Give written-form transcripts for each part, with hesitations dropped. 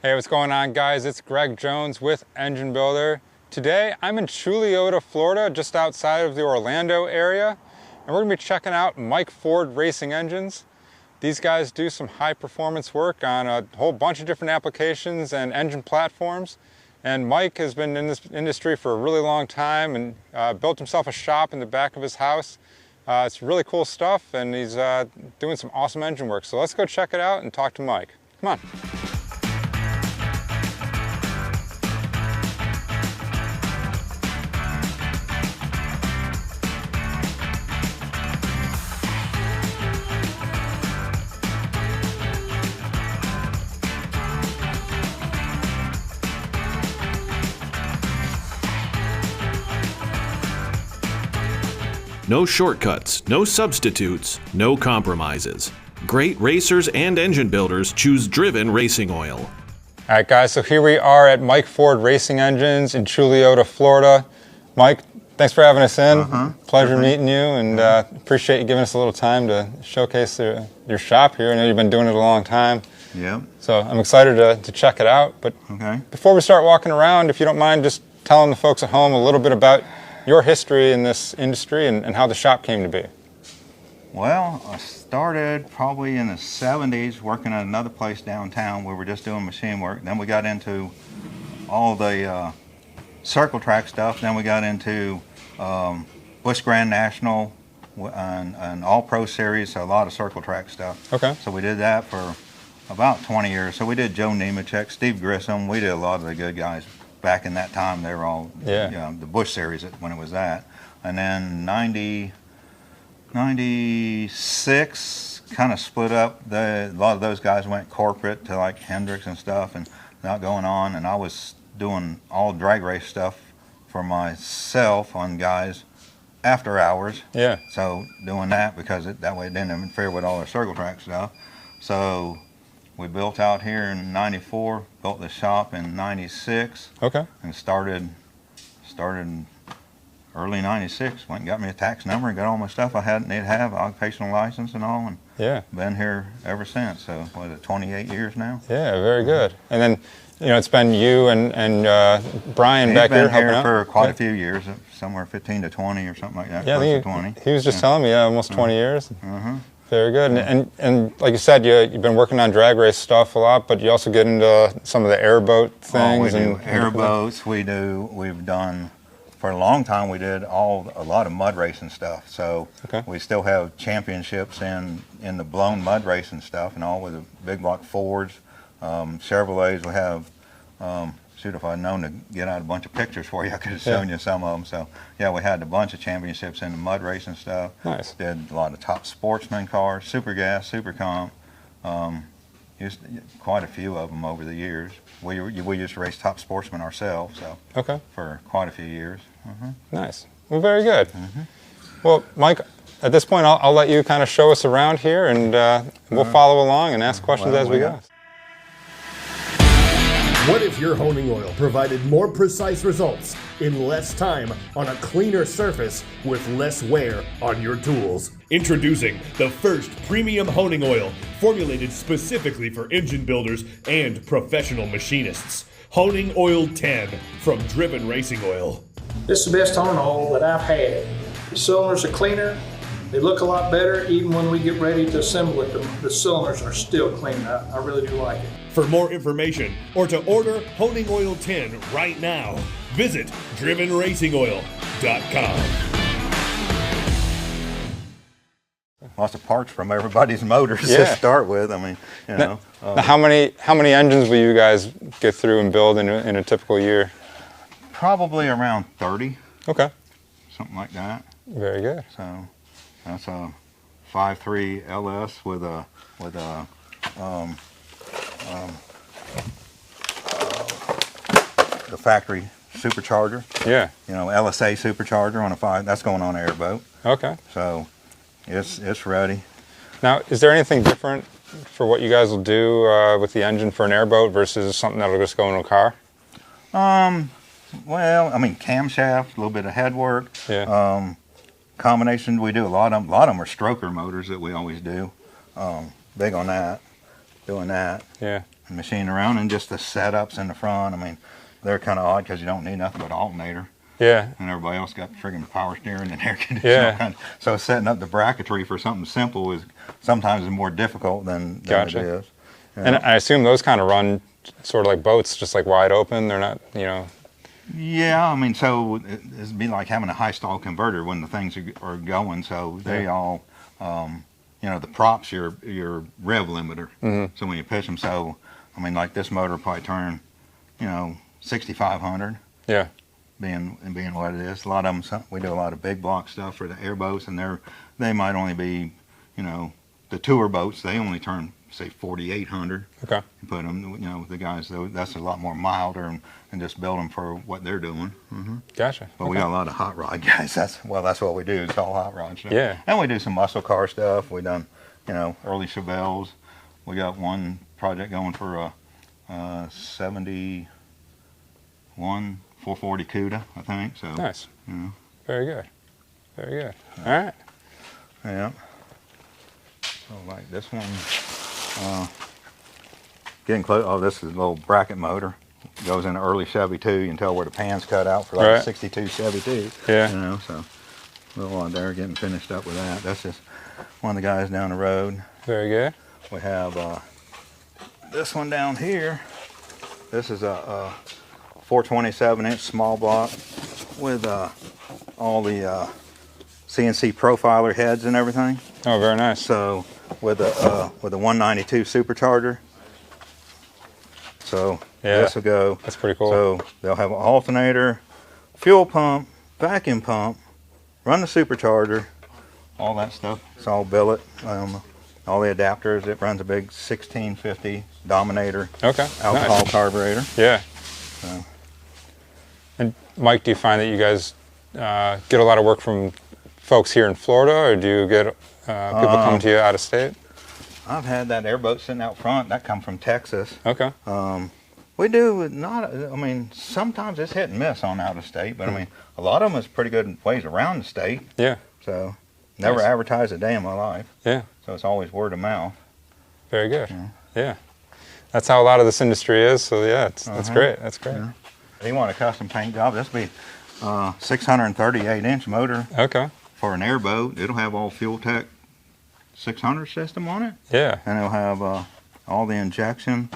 Hey, what's going on, guys? It's Greg Jones with Engine Builder. Today I'm in Chuluota, Florida, just outside of the Orlando area, and we're going to be checking out Mike Ford Racing Engines. These guys do some high performance work on a whole bunch of different applications and engine platforms, and Mike has been in this industry for a really long time and built himself a shop in the back of his house. It's really cool stuff, and he's doing some awesome engine work. So let's go check it out and talk to Mike. Come on. No shortcuts, no substitutes, no compromises. Great racers and engine builders choose Driven Racing Oil. All right, guys, so here we are at Mike Ford Racing Engines in Chuluota, Florida. Mike, thanks for having us in. Pleasure meeting you, and appreciate you giving us a little time to showcase your shop here. I know you've been doing it a long time. Yeah. So I'm excited to check it out. But before we start walking around, if you don't mind just telling the folks at home a little bit about your history in this industry and how the shop came to be. Well, I started probably in the 70s working at another place downtown. We were just doing machine work. Then we got into all the circle track stuff. Then we got into Busch Grand National and All Pro Series, so a lot of circle track stuff. Okay. So we did that for about 20 years. So we did Joe Nemechek, Steve Grissom. We did a lot of the good guys. Back in that time, they were all, the Busch Series when it was that. And then 96 kind of split up. A lot of those guys went corporate to like Hendricks and stuff and not going on. And I was doing all drag race stuff for myself on guys after hours. Yeah. So doing that because that way it didn't interfere with all the circle track stuff. So we built out here in 94, built the shop in 96. Okay. And started early 96. Went and got me a tax number and got all my stuff I need to have, occupational license and all, and been here ever since. So, what is it, 28 years now? Yeah, very good. And then, it's been you and Brian back here helping out. He's been here for quite a few years, somewhere 15 to 20 or something like that. Yeah, close to 20. He was just telling me, almost 20 years. Very good. And like you said, you've been working on drag race stuff a lot, but you also get into some of the airboat things. We do airboats. We've done, for a long time, we did a lot of mud racing stuff. So we still have championships in the blown mud racing stuff and all with the big block Fords, Chevrolets. We have, shoot, if I'd known to get out a bunch of pictures for you, I could have shown you some of them. So, yeah, we had a bunch of championships in the mud racing stuff. Nice. Did a lot of top sportsman cars, super gas, super comp. Used quite a few of them over the years. We used to race top sportsman ourselves, so for quite a few years. Nice. Well, very good. Well, Mike, at this point, I'll let you kind of show us around here, and we'll follow along and ask questions as we go. What if your honing oil provided more precise results in less time on a cleaner surface with less wear on your tools? Introducing the first premium honing oil formulated specifically for engine builders and professional machinists. Honing Oil 10 from Driven Racing Oil. This is the best honing oil that I've had. The cylinders are cleaner. They look a lot better. Even when we get ready to assemble it, the cylinders are still clean. I really do like it. For more information or to order Honing Oil 10 right now, visit drivenracingoil.com. Lots of parts from everybody's motors to start with. I mean, Now, how many engines will you guys get through and build in a typical year? Probably around 30. Okay. Something like that. Very good. So that's a 5.3 LS with a the factory supercharger. Yeah. LSA supercharger on a 5. That's going on an airboat. Okay. So it's ready. Now, is there anything different for what you guys will do with the engine for an airboat versus something that'll just go in a car? Well, I mean, camshaft, a little bit of head work. Yeah. Combination, we do a lot of them. A lot of them are stroker motors that we always do. Big on that, doing that. Yeah. machine around, and just the setups in the front. I mean, they're kind of odd because you don't need nothing but an alternator. Yeah. And everybody else got friggin' power steering and air conditioning. Yeah. So setting up the bracketry for something simple is sometimes more difficult than Gotcha. it is. Yeah. And I assume those kind of run sort of like boats, just like wide open. They're not, you know. Yeah, I mean, so it'd be like having a high stall converter when the things are going. So they all, you know, the props your rev limiter. So when you pitch them, so I mean, like this motor will probably turn, you know, 6,500. Yeah. Being what it is. A lot of them, we do a lot of big block stuff for the airboats, and they might only be, you know, the tour boats. They only turn, say, 4,800. Okay. You put them, you know, the guys, that's a lot more milder, and just build them for what they're doing. Gotcha. But we got a lot of hot rod guys. That's what we do. It's all hot rod stuff. Yeah. And we do some muscle car stuff. We done, you know, early Chevelles. We got one project going for a 71 440 CUDA, I think. So Nice. You know. Very good. Very good. All right. Yeah. So like this one, getting close. Oh, this is a little bracket motor. It goes in an early Chevy too. You can tell where the pan's cut out for like a Right. 62 Chevy too. Yeah. You know, so a little on there, getting finished up with that. That's just one of the guys down the road. Very good. We have this one down here. This is a 427-inch small block with all the CNC profiler heads and everything. Oh, very nice. So with a 192 supercharger. So Yeah. this will go. That's pretty cool. So they'll have an alternator, fuel pump, vacuum pump, run the supercharger, all that stuff. It's all billet. All the adapters. It runs a big 1650 Dominator Okay. alcohol Nice. carburetor. Yeah. So. And Mike, do you find that you guys get a lot of work from folks here in Florida, or do you get people come to you out of state? I've had that airboat sitting out front. That come from Texas. Okay. We do not. I mean, sometimes it's hit and miss on out of state, but I mean, a lot of them is pretty good ways around the state. Yeah. So never Nice. advertised a day in my life. Yeah. So it's always word of mouth. Very good. Yeah. That's how a lot of this industry is. So yeah, that's great. That's great. Yeah. If you want a custom paint job, this will be 638-inch motor Okay. for an airboat. It'll have all Fuel Tech 600 system on it, Yeah. and it'll have all the injection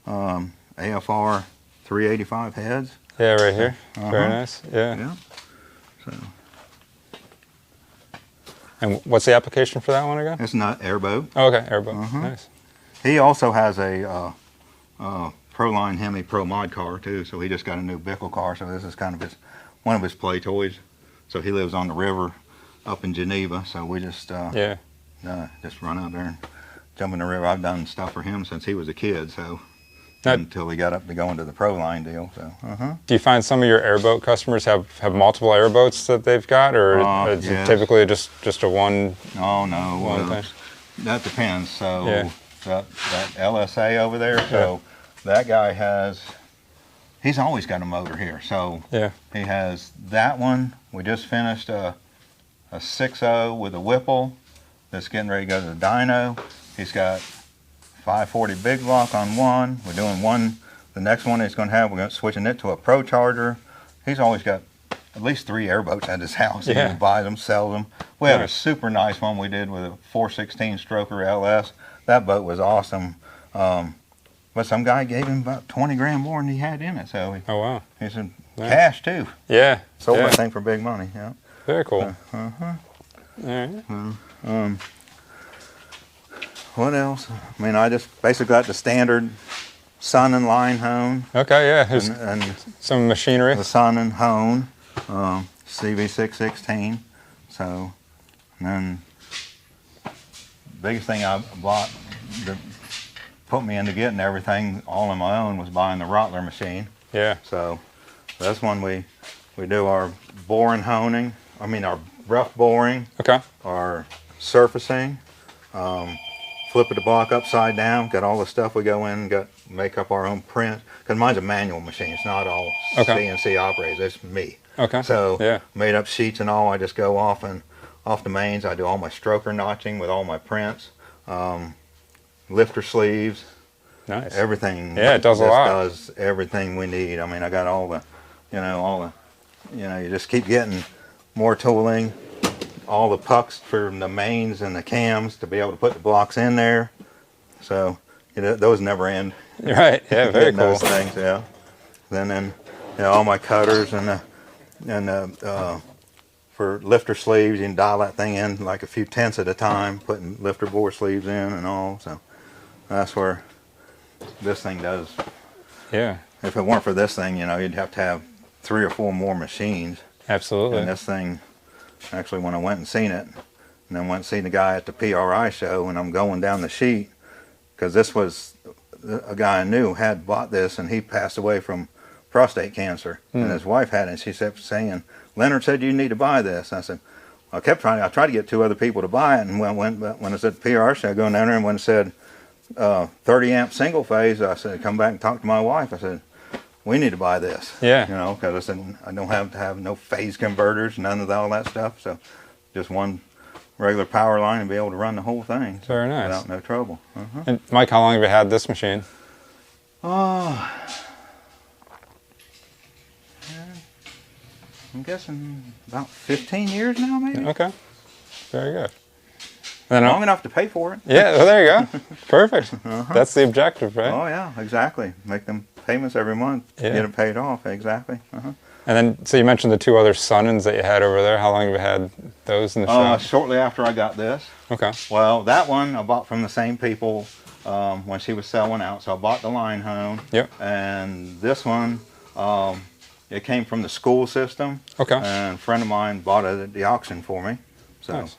AFR 385 heads. Yeah, right here. Very nice. Yeah. Yeah. So And what's the application for that one again? it's not airboat. Oh, okay, airboat. Nice. He also has a Proline Hemi Pro Mod car too, so he just got a new Bickle car. So this is kind of one of his play toys. So he lives on the river up in Geneva. So we just just run out there and jump in the river. I've done stuff for him since he was a kid. So until he got up to go into the Proline deal. So Do you find some of your airboat customers have multiple airboats that they've got, or is it yes. typically just a one? Oh no, One well, thing. that depends. So Yeah. that LSA over there. So that guy he's always got a motor here. So Yeah. he has that one. We just finished a 6.0 with a Whipple that's getting ready to go to the dyno. He's got 540 big block on one. We're doing one. The next one he's going to have, we're going to switching it to a Pro Charger. He's always got at least 3 airboats at his house. Yeah. He buys them, sells them. We had a Nice. super nice one we did with a 416 stroker LS. That boat was awesome. But some guy gave him about 20 grand more than he had in it. So Oh wow. he said, Nice. cash too. Yeah. Sold yeah. that thing for big money. Yeah. Very cool. All right. What else? I mean, I just basically got the standard Sun and line hone Okay. Yeah. Here's and some machinery. the Sun and hone CV616. So, and then biggest thing I bought that put me into getting everything all on my own was buying the Rottler machine. Yeah. So that's when we do our boring honing. I mean, our rough boring, Okay. our surfacing, flipping the block upside down, got all the stuff we go in, make up our own print. Because mine's a manual machine, it's not all Okay. CNC operated, it's me. Okay. So Yeah. made up sheets and all, I just go off the mains, I do all my stroker notching with all my prints, lifter sleeves, Nice. Everything. Yeah, it does a lot. Does everything we need. I mean, I got all the, you just keep getting more tooling, all the pucks for the mains and the cams to be able to put the blocks in there. So those never end. Right. Yeah. Very cool. Those things. Yeah. Then all my cutters and for lifter sleeves, you can dial that thing in like a few tenths at a time, putting lifter bore sleeves in and all. So that's where this thing does. Yeah. If it weren't for this thing, you'd have to have 3 or 4 more machines. Absolutely. And this thing, actually, when I went and seen it, and then went and seen the guy at the PRI show, and I'm going down the sheet, because this was a guy I knew had bought this, and he passed away from prostate cancer, and his wife had it, and she kept saying, Leonard said you need to buy this. I said, I tried to get 2 other people to buy it, and when I was at the PRI show, going down there, and when it said 30 amp single phase, I said, come back and talk to my wife. I said, we need to buy this. Yeah. Because I said, I don't have to have no phase converters, none of all that stuff. So just one regular power line and be able to run the whole thing. So very nice. Without no trouble. And Mike, how long have you had this machine? Oh, I'm guessing about 15 years now, maybe. Okay. Very good. And then Long enough to pay for it. Yeah, well, there you go. Perfect. That's the objective, right? Oh, yeah, exactly. Make them payments every month. Yeah. Get it paid off, exactly. And then, so you mentioned the 2 other Sunnins that you had over there. How long have you had those in the shop? Shortly after I got this. Okay. Well, that one I bought from the same people when she was selling out. So I bought the line home. Yep. And this one, it came from the school system. Okay. And a friend of mine bought it at the auction for me. So nice.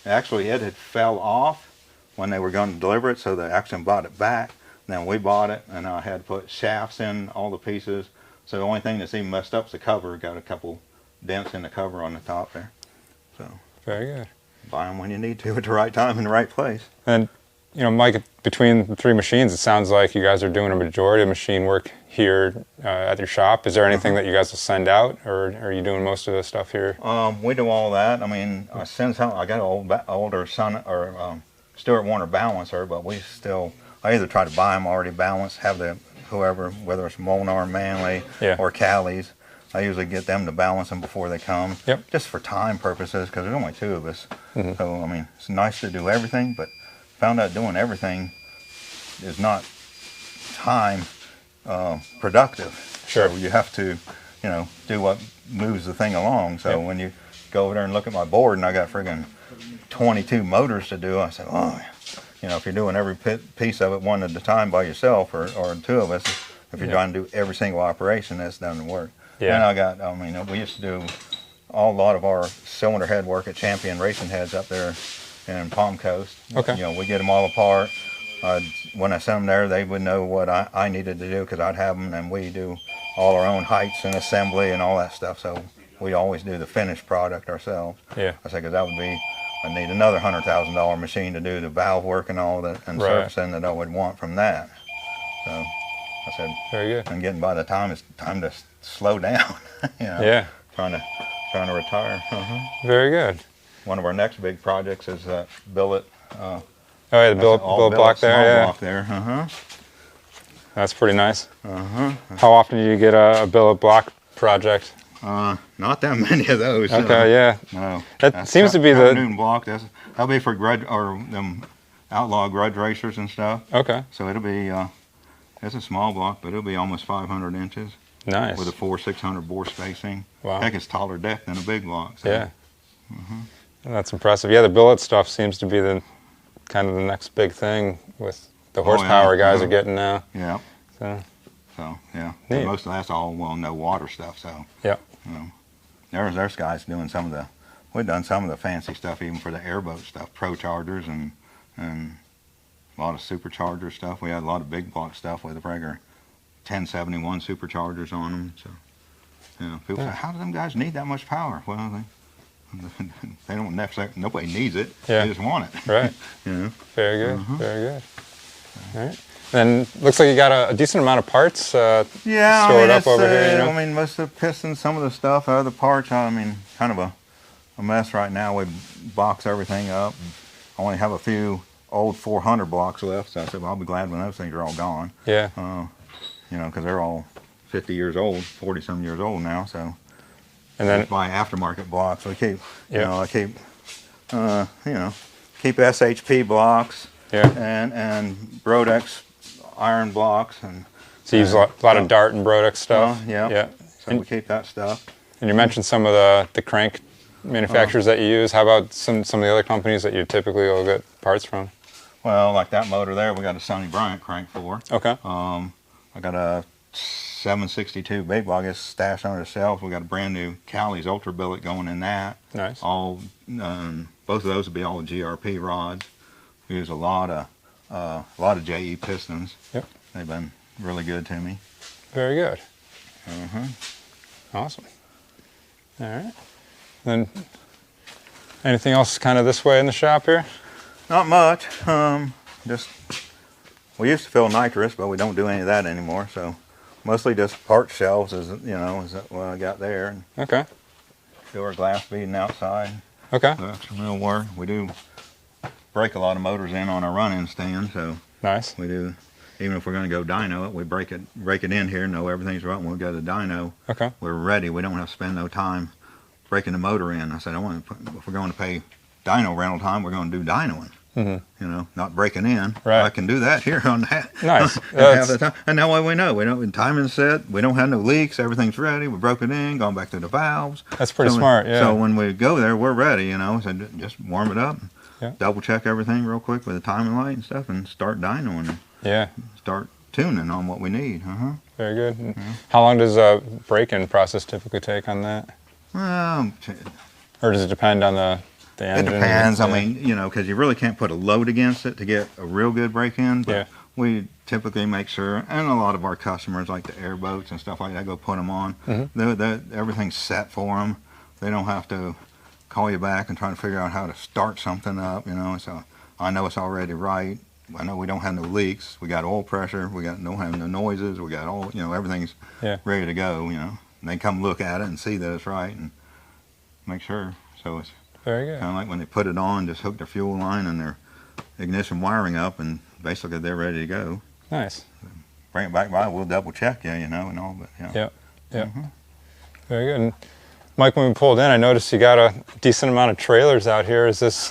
Actually, it had fell off when they were going to deliver it, so the auction bought it back. Then we bought it, and I had to put shafts in all the pieces. So the only thing that's even messed up is the cover. Got a couple dents in the cover on the top there. So very good. Buy them when you need to at the right time in the right place. And Mike, between the 3 machines, it sounds like you guys are doing a majority of machine work here at your shop. Is there anything that you guys will send out, or are you doing most of the stuff here? We do all that. I mean, I send some. I got an older son or Stuart Warner balancer, but I either try to buy them already balanced, have whoever, whether it's Molnar, Manley, or Callie's. I usually get them to balance them before they come, just for time purposes, because there's only 2 of us. So, I mean, it's nice to do everything, but found out doing everything is not time productive. Sure. So you have to, do what moves the thing along. So when you go over there and look at my board and I got friggin' 22 motors to do, I said, oh, if you're doing every piece of it one at a time by yourself or 2 of us, if you're trying to do every single operation, that doesn't work. Yeah. And we used to do a lot of our cylinder head work at Champion Racing Heads up there in Palm Coast. Okay. We get them all apart. When I sent them there, they would know what I needed to do, because I'd have them, and we do all our own heights and assembly and all that stuff. So we always do the finished product ourselves. Yeah. I said, because that would be, I need another $100,000 machine to do the valve work and all that, and servicing that I would want from that. So I said, very good. And getting by the time it's time to slow down. Yeah. Trying to retire. Very good. One of our next big projects is Billet. Oh yeah, the billet block there. Yeah. Block there. That's pretty nice. How often do you get a billet block project? Not that many of those. Okay, yeah. No. That seems to be the afternoon block. That'll be for grudge or them outlaw grudge racers and stuff. Okay. So it'll be it's a small block, but it'll be almost 500 inches. Nice. With a 400-600 bore spacing. Wow. Heck, it's taller depth than a big block. So. Yeah. That's impressive. Yeah, the billet stuff seems to be the kind of the next big thing with the horsepower guys are getting now. Yeah. So yeah. Neat. Most of that's all no water stuff. So yeah. There's guys doing we've done some of the fancy stuff even for the airboat stuff, Pro Chargers and a lot of supercharger stuff. We had a lot of big block stuff with the regular 1071 superchargers on them. So people say, how do them guys need that much power? Well, they don't necessarily. Nobody needs it. Yeah. They just want it. Right. Very good. Very good. All right. Then looks like you got a decent amount of parts stored up over here. I mean, most of the pistons, some of the stuff, other parts. I mean, kind of a mess right now. We box everything up. I only have a few old 400 blocks left. So I said, well, I'll be glad when those things are all gone. Yeah. You know, because they're all 50 years old, 40 some years old now. So And then buy aftermarket blocks. So I keep, Yeah. you know, I keep, you know, keep SHP blocks. Yeah. And Brodex iron blocks. And so you use a lot of Dart and Brodex stuff. yeah. Yeah. So we keep that stuff. And you mentioned some of the crank manufacturers that you use. How about some of the other companies that you typically will get parts from? Well, like that motor there, we got a Sonny Bryant crank for. Okay. I got a 762 big block. It's stashed under the shelves. We got a brand new Callie's Ultra Billet going in that. Nice. All both of those would be all GRP rods. We use a lot of JE pistons. Yep. They've been really good to me. Very good. Awesome. All right. Then anything else kind of this way in the shop here? Not much. Just we used to fill nitrous, but we don't do any of that anymore. So mostly just part shelves is what I got there. And Okay. do our glass beading outside. Okay. That's real work. We do break a lot of motors in on our run-in stand, so Nice. we do. Even if we're going to go dyno it, we break it in here, know everything's right, and we'll go to dyno. Okay. We're ready. We don't have to spend no time breaking the motor in. I said, if we're going to pay dyno rental time, we're going to do dynoing. You know, not breaking in. Right. I can do that here on that. Nice. Half the time. And that way we know. When timing's set, we don't have no leaks, everything's ready, we broke it in, gone back to the valves. That's pretty So smart, yeah. So when we go there, we're ready, you know. So just warm it up, Yeah. double check everything real quick with the timing light and stuff, and start dynoing and Yeah. start tuning on what we need. Very good. And how long does a break-in process typically take on that? Well, Or does it depend on the it engine? depends. Yeah. I mean, you know, because you really can't put a load against it to get a real good break-in. But Yeah. we typically make sure, and a lot of our customers, like the airboats and stuff like that, go put them on. Everything's set for them. They don't have to call you back and try to figure out how to start something up, you know. So I know it's already right. I know we don't have no leaks. We got oil pressure. We don't have no noises. We got all, you know, everything's Yeah. ready to go, you know. And they come look at it and see that it's right and make sure. So it's Very good. kind of like when they put it on, just hook their fuel line and their ignition wiring up, and basically they're ready to go. Nice. Bring it back by, we'll double check you, you know, and all, but yeah. Yep. Yep. Very good. And Mike, when we pulled in, I noticed you got a decent amount of trailers out here. Is this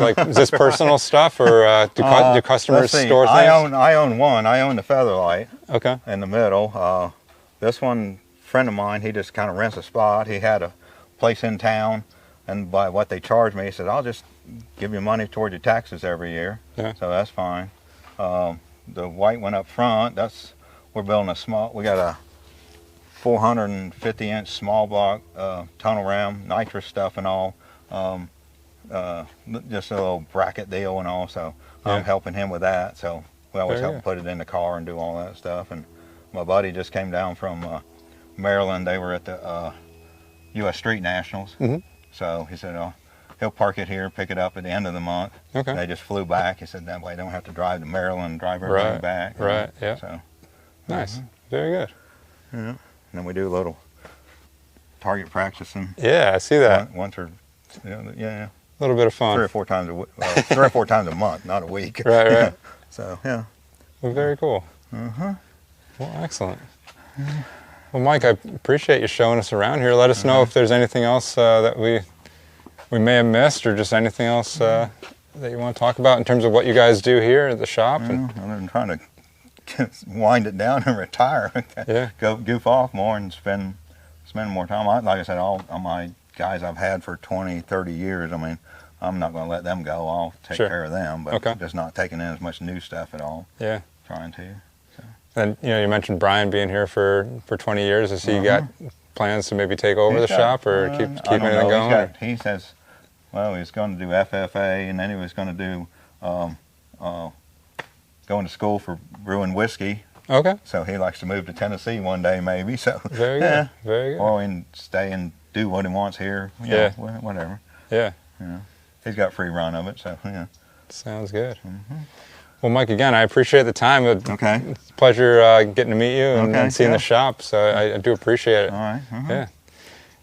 personal stuff, or do customers Let's see. store things? I own one. I own the Featherlight Okay. in the middle. This one, friend of mine, he just kind of rents a spot. He had a place in town, and by what they charged me, he said, I'll just give you money toward your taxes every year. Yeah. So that's fine. The white one up front, we're building we got a 450-inch small block tunnel ram, nitrous stuff and all. Just a little bracket deal and all, so Yeah. I'm helping him with that. So we always Very help good. put it in the car and do all that stuff. And my buddy just came down from Maryland. They were at the U.S. Street Nationals. So he said, he'll park it here, pick it up at the end of the month. Okay. They just flew back. He said, that way I don't have to drive to Maryland, drive everything back. you know. Right, yeah. So, Nice. Very good. yeah. And then we do a little target practicing. Yeah, I see that. Once or, yeah, A little bit of fun. 3 or 4 times a week. 3 or 4 times a month, not a week. Right, right. So, yeah. Well, very cool. Well, excellent. Well, Mike, I appreciate you showing us around here. Let us know if there's anything else that we may have missed, or just anything else that you want to talk about in terms of what you guys do here at the shop. And Other than trying to wind it down and retire, Yeah. go goof off more and spend more time. Like I said, all my guys I've had for 20, 30 years, I mean, I'm not going to let them go. I'll take Sure. care of them, but Okay. just not taking in as much new stuff at all. Yeah. Trying to. And you mentioned Brian being here for 20 years. Has he got plans to maybe take over the shop, or keep I don't anything know. going? He says, well, he's going to do FFA, and then he was going to do going to school for brewing whiskey. Okay. So he likes to move to Tennessee one day, maybe. So Very good. yeah. Very good. Or we can stay and do what he wants here. You Yeah. know, whatever. Yeah. He's got free run of it, so yeah. Sounds good. Well, Mike, again, I appreciate the time. Okay. It's a pleasure getting to meet you and, Okay, and seeing yeah. the shop. So I do appreciate it. All right. Yeah.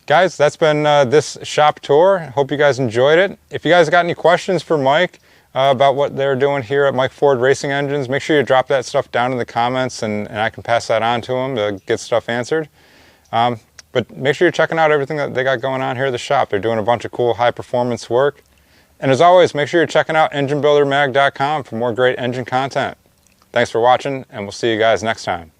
Guys, that's been this shop tour. Hope you guys enjoyed it. If you guys got any questions for Mike, about what they're doing here at Mike Ford Racing Engines, make sure you drop that stuff down in the comments and I can pass that on to them to get stuff answered. But make sure you're checking out everything that they got going on here at the shop. They're doing a bunch of cool high performance work. And as always, make sure you're checking out enginebuildermag.com for more great engine content. Thanks for watching, and we'll see you guys next time.